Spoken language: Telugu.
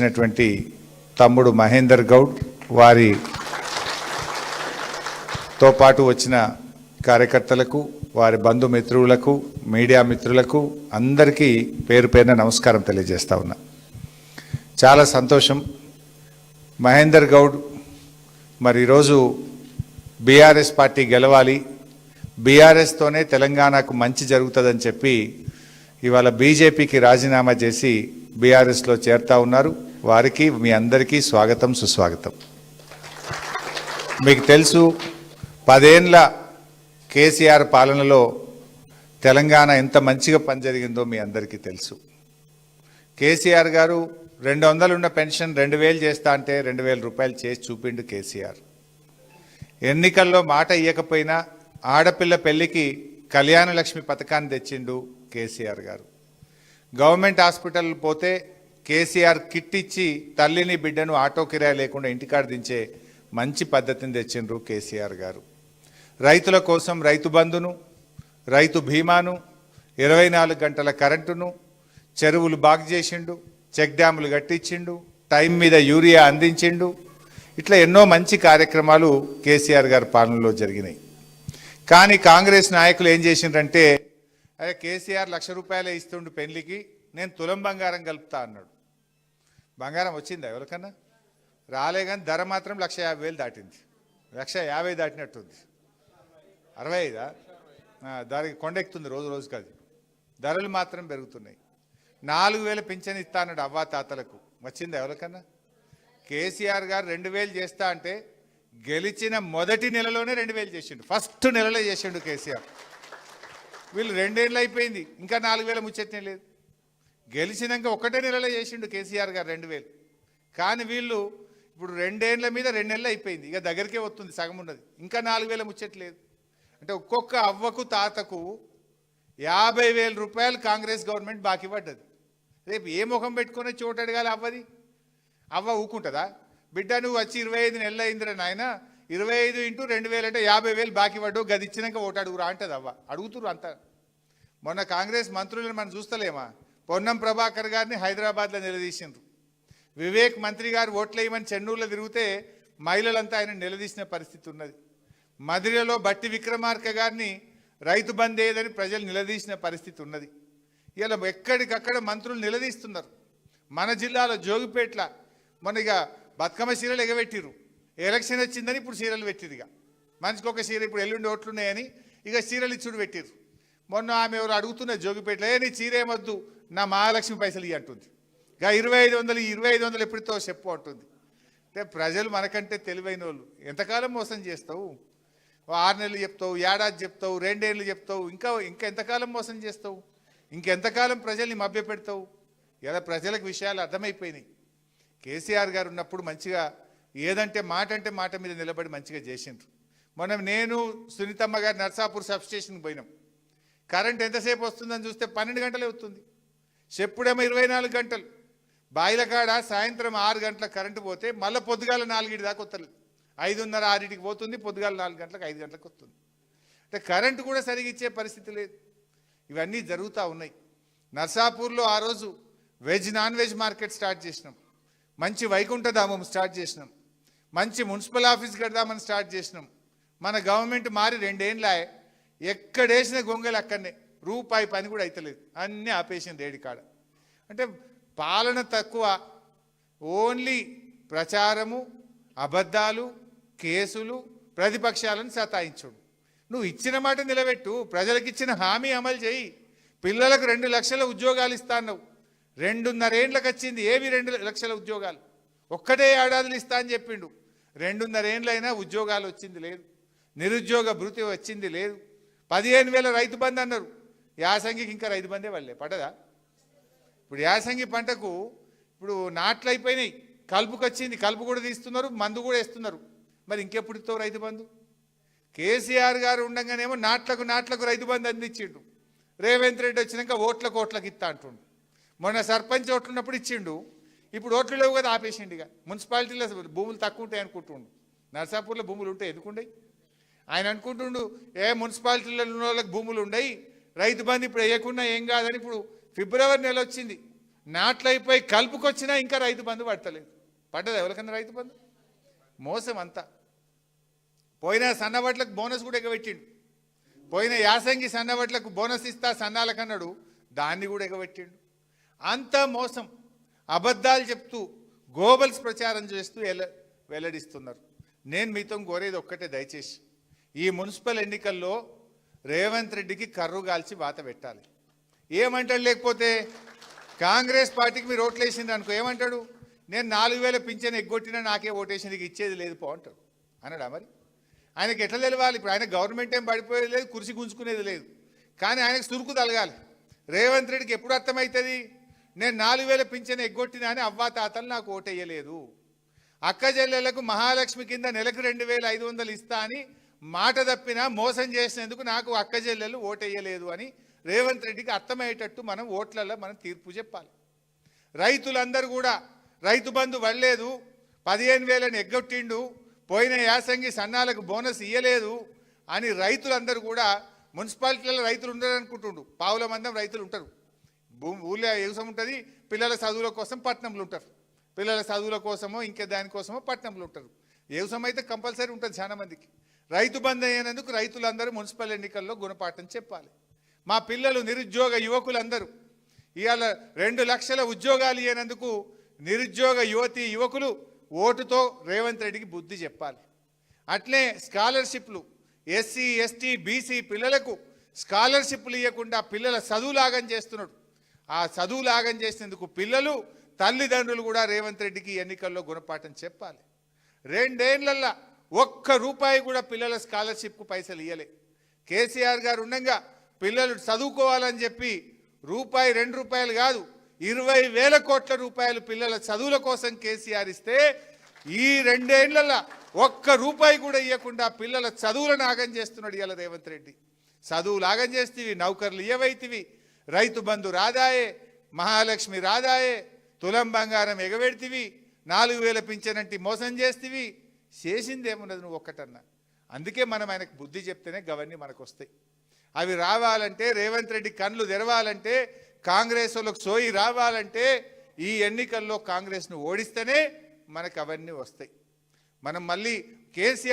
వచ్చినటువంటి తమ్ముడు మహేందర్ గౌడ్ వారితో పాటు వచ్చిన కార్యకర్తలకు, వారి బంధుమిత్రులకు, మీడియా మిత్రులకు అందరికీ పేరు పేరున నమస్కారం తెలియజేస్తా ఉన్నా. చాలా సంతోషం. మహేందర్ గౌడ్ మరి ఈరోజు బీఆర్ఎస్ పార్టీ గెలవాలి, బీఆర్ఎస్తోనే తెలంగాణకు మంచి జరుగుతుందని చెప్పి ఇవాళ బీజేపీకి రాజీనామా చేసి బీఆర్ఎస్లో చేరుతా ఉన్నారు. వారికి మీ అందరికీ స్వాగతం, సుస్వాగతం. మీకు తెలుసు, 10 ఏళ్ల కేసీఆర్ పాలనలో తెలంగాణ ఎంత మంచిగా పనిజరిగిందో మీ అందరికీ తెలుసు. కేసీఆర్ గారు 200 ఉన్న పెన్షన్ 2000 చేస్తా అంటే 2000 రూపాయలు చేసి చూపిండు కేసీఆర్. ఎన్నికల్లో మాట ఇయ్యకపోయినా ఆడపిల్ల పెళ్లికి కళ్యాణ లక్ష్మి పథకాన్ని తెచ్చిండు కేసీఆర్ గారు. గవర్నమెంట్ హాస్పిటల్ పోతే కేసీఆర్ కిట్ ఇచ్చి తల్లిని బిడ్డను ఆటో కిరాయి లేకుండా ఇంటికాడ దించే మంచి పద్ధతిని తెచ్చిండ్రు కేసీఆర్ గారు. రైతుల కోసం రైతు బంధును, రైతు బీమాను, 24 గంటల కరెంటును, చెరువులు బాగు చేసిండు, చెక్ డ్యాములు కట్టించిండు, టైం మీద యూరియా అందించిండు. ఇట్లా ఎన్నో మంచి కార్యక్రమాలు కేసీఆర్ గారి పాలనలో జరిగినాయి. కానీ కాంగ్రెస్ నాయకులు ఏం చేసిండ్రంటే, అదే కేసీఆర్ 1,00,000 రూపాయలే ఇస్తుండు పెళ్లికి, నేను తులం బంగారం కలుపుతా అన్నాడు. బంగారం వచ్చిందా ఎవరికన్నా? రాలే, కానీ ధర మాత్రం 1,50,000 దాటింది. 1,50,000 దాటినట్టుంది. 65 దానికి కొండెక్కుతుంది రోజు రోజుకి. అది ధరలు మాత్రం పెరుగుతున్నాయి. 4,000 పింఛన్ ఇస్తా అన్నాడు అవ్వా తాతలకు. వచ్చిందా ఎవరికన్నా? కేసీఆర్ గారు 2,000 చేస్తా అంటే గెలిచిన మొదటి నెలలోనే 2,000 చేసిండు. ఫస్ట్ నెలలో చేసిండు కేసీఆర్. వీళ్ళు 2 ఏళ్ళు అయిపోయింది, ఇంకా 4,000 ముచ్చట్నే లేదు. గెలిచినాక 1 నెలలో చేసిండు కేసీఆర్ గారు 2,000. కానీ వీళ్ళు ఇప్పుడు 2 ఏళ్ల మీద 2 నెలలు అయిపోయింది, ఇక దగ్గరికే వస్తుంది, సగం ఉన్నది, ఇంకా 4,000 ముచ్చట్లేదు. అంటే ఒక్కొక్క అవ్వకు తాతకు 50,000 రూపాయలు కాంగ్రెస్ గవర్నమెంట్ బాకీ పడ్డది. రేపు ఏ ముఖం పెట్టుకునే చోటు అడగాలి అవ్వది? అవ్వ ఊకుంటుందా? బిడ్డ నువ్వు వచ్చి 25 నెలలు అయిందిరా నాయన, 25 × 2,000 అంటే 50,000 బాకీ పడ్డు, గది ఇచ్చినాక ఓటు అడుగురా అంటది అవ్వ. అడుగుతురు అంతా. మొన్న కాంగ్రెస్ మంత్రులను మనం చూస్తలేమా? పొన్నం ప్రభాకర్ గారిని హైదరాబాద్లో నిలదీసిండ్రు. వివేక్ మంత్రి గారు ఓట్లేయమని చెన్నూరులో తిరిగితే మహిళలంతా ఆయన నిలదీసిన పరిస్థితి ఉన్నది. మదిరలో బట్టి విక్రమార్క గారిని రైతు బంద్ ఏదని ప్రజలు నిలదీసిన పరిస్థితి ఉన్నది. ఇలా ఎక్కడికక్కడ మంత్రులు నిలదీస్తున్నారు. మన జిల్లాలో జోగిపేట్ల మన ఇక బతుకమ్మ చీరలు ఎగబెట్టిరు. ఎలక్షన్ వచ్చిందని ఇప్పుడు చీరలు పెట్టిరు. ఇక మనిషికి ఒక చీర, ఇప్పుడు ఎల్లుండి ఓట్లున్నాయని ఇక చీరలు ఇచ్చుడు పెట్టిరు. మొన్న ఆమె ఎవరు అడుగుతున్నారు జోగిపేటలో, నీ చీర ఏమొద్దు, నా మహాలక్ష్మి పైసలు ఇవి అంటుంది. ఇక 2,500 ఎప్పుడుతో చెప్పు అంటుంది. అంటే ప్రజలు మనకంటే తెలివైన వాళ్ళు. ఎంతకాలం మోసం చేస్తావు? 6 నెలలు చెప్తావు, ఏడాది చెప్తావు, 2 ఏళ్ళు చెప్తావు, ఇంకా ఎంతకాలం మోసం చేస్తావు? ఇంకెంతకాలం ప్రజల్ని మభ్యపెడతావు? ఇలా ప్రజలకు విషయాలు అర్థమైపోయినాయి. కేసీఆర్ గారు ఉన్నప్పుడు మంచిగా ఏదంటే మాట మీద నిలబడి మంచిగా చేసిండ్రు. మనం నేను సునీతమ్మ గారు నర్సాపూర్ సబ్స్టేషన్కి పోయినాం. కరెంట్ ఎంతసేపు వస్తుందని చూస్తే 12 గంటలే వస్తుంది. చెప్పుడేమో 24 గంటలు. బాయిల కాడ సాయంత్రం 6 గంటల కరెంటు పోతే మళ్ళీ పొద్దుగాల 4 దాకా వస్తలేదు. 5:30, 6 పోతుంది, పొద్దుగాల 4 గంటలకు 5 గంటలకు వస్తుంది. అంటే కరెంటు కూడా సరిగా ఇచ్చే పరిస్థితి లేదు. ఇవన్నీ జరుగుతూ ఉన్నాయి. నర్సాపూర్లో ఆ రోజు నాన్ వెజ్ మార్కెట్ స్టార్ట్ చేసినాం. మంచి వైకుంఠధామం స్టార్ట్ చేసినాం. మంచి మున్సిపల్ ఆఫీస్ కడదామని స్టార్ట్ చేసినాం. మన గవర్నమెంట్ మారి 2 ఏళ్ళే, ఎక్కడేసిన గొంగలు అక్కడనే, రూపాయి పని కూడా అవుతలేదు. అన్నీ ఆపేసిన రేడి కాడ. అంటే పాలన తక్కువ, ఓన్లీ ప్రచారము, అబద్ధాలు, కేసులు, ప్రతిపక్షాలను సతాయించుడు. నువ్వు ఇచ్చిన మాట నిలబెట్టు, ప్రజలకు ఇచ్చిన హామీ అమలు చేయి. పిల్లలకు 2 లక్షల ఉద్యోగాలు ఇస్తా అన్నావు, 2.5 ఏళ్ళకి వచ్చింది. ఏవి 2 లక్షల ఉద్యోగాలు? ఒక్కటే ఏడాదిలో ఇస్తా అని చెప్పిండు. 2.5 ఏళ్ళైనా ఉద్యోగాలు వచ్చింది లేదు, నిరుద్యోగ భృతి వచ్చింది లేదు. 15,000 రైతు బంధు అన్నారు. యాసంగికి ఇంకా రైతు బందే వాళ్ళే పడదా? ఇప్పుడు యాసంగి పంటకు ఇప్పుడు నాట్లు అయిపోయినాయి, కలుపుకి వచ్చింది, కలుపు కూడా తీస్తున్నారు, మందు కూడా వేస్తున్నారు. మరి ఇంకెప్పుడు ఇస్తావు రైతు బంధు? కేసీఆర్ గారు ఉండగానేమో నాట్లకు రైతు బంధు అందించిండు. రేవంత్ రెడ్డి వచ్చినాక ఓట్లకు ఇస్తా అంటుండు. మొన్న సర్పంచ్ ఓట్లు ఉన్నప్పుడు ఇచ్చిండు, ఇప్పుడు ఓట్లు లేవు కదా ఆపేసిండు. ఇక మున్సిపాలిటీలో భూములు తక్కువ ఉంటాయి అనుకుంటుండు. నర్సాపూర్లో భూములు ఉంటాయి, ఎందుకుండయి? ఆయన అనుకుంటుండు మున్సిపాలిటీలో ఉన్న వాళ్ళకి భూములు ఉండయి, రైతు బంధు ఇప్పుడు వేయకుండా ఏం కాదని. ఇప్పుడు ఫిబ్రవరి నెల వచ్చింది, నాట్లయిపోయి కలుపుకొచ్చినా ఇంకా రైతు బంధు పడతలేదు. పడ్డది ఎవరికన్నా రైతు బంధు? మోసం అంతా. పోయిన సన్నవడ్లకు బోనస్ కూడా ఎగబెట్టిండు. పోయిన యాసంగి సన్నవడ్లకు బోనస్ ఇస్తా సన్నాలకన్నాడు, దాన్ని కూడా ఎగబెట్టిండు. అంతా మోసం, అబద్ధాలు చెప్తూ గోబల్స్ ప్రచారం చేస్తూ వెల్లడిస్తున్నారు. నేను మీతో కోరేది ఒక్కటే, దయచేసి ఈ మున్సిపల్ ఎన్నికల్లో రేవంత్ రెడ్డికి కర్రు గాల్చి వాత పెట్టాలి. ఏమంటాడు? లేకపోతే కాంగ్రెస్ పార్టీకి మీరు ఓట్లు వేసింది అనుకో, ఏమంటాడు? నేను 4000 పింఛన్ ఎగ్గొట్టినా నాకే ఓటేషన్కి ఇచ్చేది లేదు పో అంటాడు. అన్నాడా? మరి ఆయనకి ఎట్లా తెలవాలి? ఇప్పుడు ఆయన గవర్నమెంట్ ఏం పడిపోయేది లేదు, కుర్చీ గుంజుకునేది లేదు. కానీ ఆయనకు సురుకు తలగాలి. రేవంత్ రెడ్డికి ఎప్పుడు అర్థమవుతుంది? నేను 4000 పింఛన్ ఎగ్గొట్టినా అని అవ్వా తాతలు నాకు ఓటేయలేదు, అక్క చెల్లెళ్లకు మహాలక్ష్మి కింద నెలకు 2500 ఇస్తా అని మాట తప్పినా మోసం చేసినందుకు నాకు అక్క చెల్లెలు ఓటేయలేదు అని రేవంత్ రెడ్డికి అర్థమయ్యేటట్టు మనం ఓట్లలో మనం తీర్పు చెప్పాలి. రైతులందరూ కూడా రైతు బంధు పడలేదు, 15,000 ఎగ్గొట్టిండు, పోయిన యాసంగి సన్నాలకు బోనస్ ఇయ్యలేదు అని రైతులందరూ కూడా, మున్సిపాలిటీలలో రైతులు ఉండరు అనుకుంటుండు, పావుల మందం రైతులు ఉంటారు. ఊళ్ళో వ్యవసాయం ఉంటుంది, పిల్లల చదువుల కోసం పట్టణంలో ఉంటారు, పిల్లల చదువుల కోసమో ఇంకా దానికోసమో పట్టణంలో ఉంటారు. వ్యవసాయం అయితే కంపల్సరీ ఉంటుంది చాలా మందికి. రైతు బంధు అయినందుకు రైతులందరూ మున్సిపల్ ఎన్నికల్లో గుణపాఠం చెప్పాలి. మా పిల్లలు నిరుద్యోగ యువకులందరూ ఇవాళ 2 లక్షల ఉద్యోగాలు ఇవ్వనందుకు నిరుద్యోగ యువకులు ఓటుతో రేవంత్ రెడ్డికి బుద్ధి చెప్పాలి. అట్లే స్కాలర్షిప్లు ఎస్సీ ఎస్టీ బీసీ పిల్లలకు స్కాలర్షిప్లు ఇవ్వకుండా పిల్లల చదువులాగం చేస్తున్నాడు. ఆ చదువులాగం చేసినందుకు పిల్లలు తల్లిదండ్రులు కూడా రేవంత్ రెడ్డికి ఎన్నికల్లో గుణపాఠం చెప్పాలి. 2 ఏళ్లల్లో ₹1 కూడా పిల్లల స్కాలర్షిప్కు పైసలు ఇవ్వలే. కేసీఆర్ గారు ఉండగా పిల్లలు చదువుకోవాలని చెప్పి ₹2 కాదు 20,000 కోట్ల రూపాయలు పిల్లల చదువుల కోసం కేసీఆర్ ఇస్తే, ఈ 2 ఏళ్లలో ₹1 కూడా ఇవ్వకుండా పిల్లల చదువులను ఆగం చేస్తున్నాడు ఇవాళ రేవంత్ రెడ్డి. చదువులు ఆగం చేస్తేవి, నౌకర్లు ఇవ్వైతివి, రైతు బంధు రాదాయే, మహాలక్ష్మి రాదాయే, తులం బంగారం ఎగబెడితివి, 4,000 పింఛనంటి మోసం చేస్తేవి. చేసిందేమున్నది నువ్వు ఒక్కటన్నా? అందుకే మనం ఆయనకు బుద్ధి చెప్తేనే గవన్నీ మనకు వస్తాయి. అవి రావాలంటే, రేవంత్ రెడ్డి కళ్ళు తెరవాలంటే, కాంగ్రెస్ వాళ్ళకు సోయి రావాలంటే ఈ ఎన్నికల్లో కాంగ్రెస్ను ఓడిస్తేనే మనకు అవన్నీ వస్తాయి. మనం మళ్ళీ కేసీఆర్